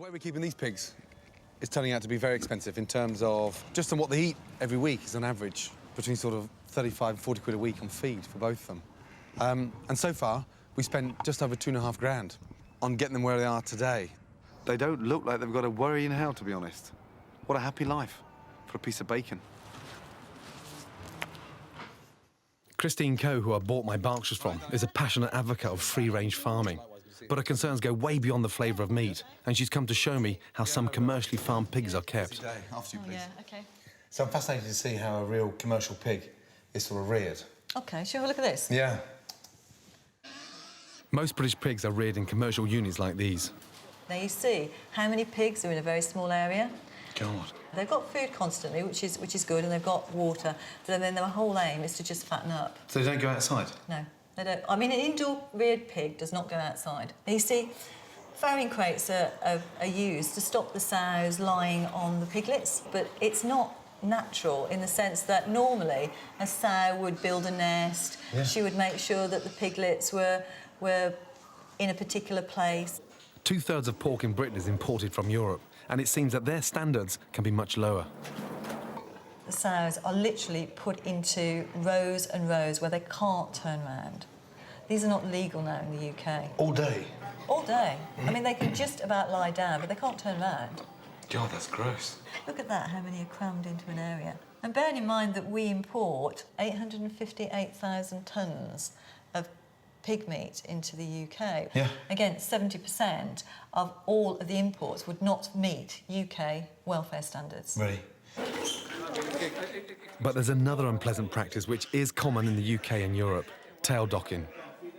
way we're keeping these pigs is turning out to be very expensive in terms of just on what they eat every week is on average between sort of 35 and 40 quid a week on feed for both of them. And so far, we spent just over 2.5 grand on getting them where they are today. They don't look like they've got a worry in hell, to be honest. What a happy life for a piece of bacon. Christine Coe, who I bought my Berkshires from, is a passionate advocate of free-range farming. But her concerns go way beyond the flavour of meat, and she's come to show me how some commercially farmed pigs are kept. After you, please. Yeah, OK. So I'm fascinated to see how a real commercial pig is sort of reared. OK, shall we have a look at this? Yeah. Most British pigs are reared in commercial units like these. Now you see how many pigs are in a very small area. God. They've got food constantly, which is good, and they've got water. But then their whole aim is to just fatten up. So they don't go outside? No, they don't. I mean, an indoor reared pig does not go outside. Now, you see, farrowing crates are used to stop the sows lying on the piglets, but it's not natural in the sense that normally a sow would build a nest. Yeah. She would make sure that the piglets were in a particular place. 2/3 of pork in Britain is imported from Europe, and it seems that their standards can be much lower. The sows are literally put into rows and rows where they can't turn round. These are not legal now in the UK. All day? All day. I mean, they can just about lie down, but they can't turn round. God, that's gross. Look at that, how many are crammed into an area. And bearing in mind that we import 858,000 tonnes of pig meat into the UK. Yeah. Again, 70% of all of the imports would not meet UK welfare standards. Ready? But there's another unpleasant practice which is common in the UK and Europe: tail docking.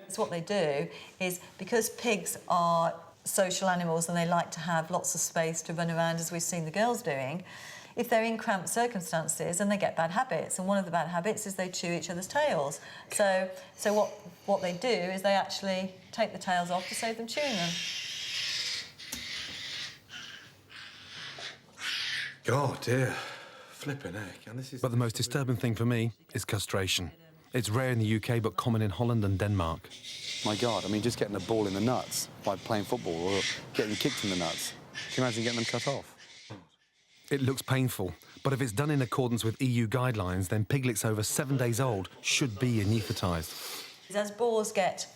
So what they do is, because pigs are social animals and they like to have lots of space to run around, as we've seen the girls doing, if they're in cramped circumstances, and they get bad habits, and one of the bad habits is they chew each other's tails. So what they do is they actually take the tails off to save them chewing them. God, dear. Flipping heck. And this is... But the most disturbing thing for me is castration. It's rare in the UK, but common in Holland and Denmark. My God, I mean, just getting a ball in the nuts by playing football or getting kicked in the nuts. Can you imagine getting them cut off? It looks painful, but if it's done in accordance with EU guidelines, then piglets over 7 days old should be anaesthetised. As boars get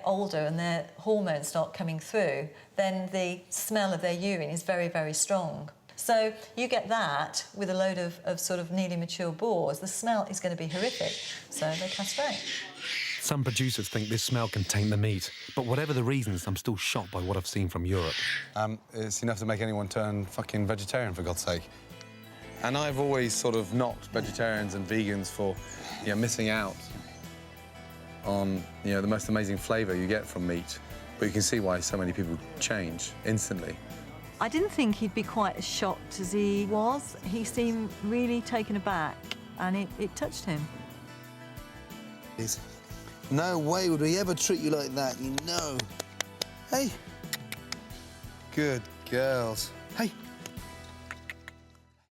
older and their hormones start coming through, then the smell of their urine is very, very strong. So you get that with a load of sort of nearly mature boars, the smell is going to be horrific, so they castrate. Some producers think this smell can taint the meat, but whatever the reasons, I'm still shocked by what I've seen from Europe. It's enough to make anyone turn fucking vegetarian, for God's sake. And I've always sort of knocked vegetarians and vegans for, you know, missing out on, you know, the most amazing flavour you get from meat. But you can see why so many people change instantly. I didn't think he'd be quite as shocked as he was. He seemed really taken aback, and it touched him. No way would we ever treat you like that, you know. Hey. Good girls. Hey.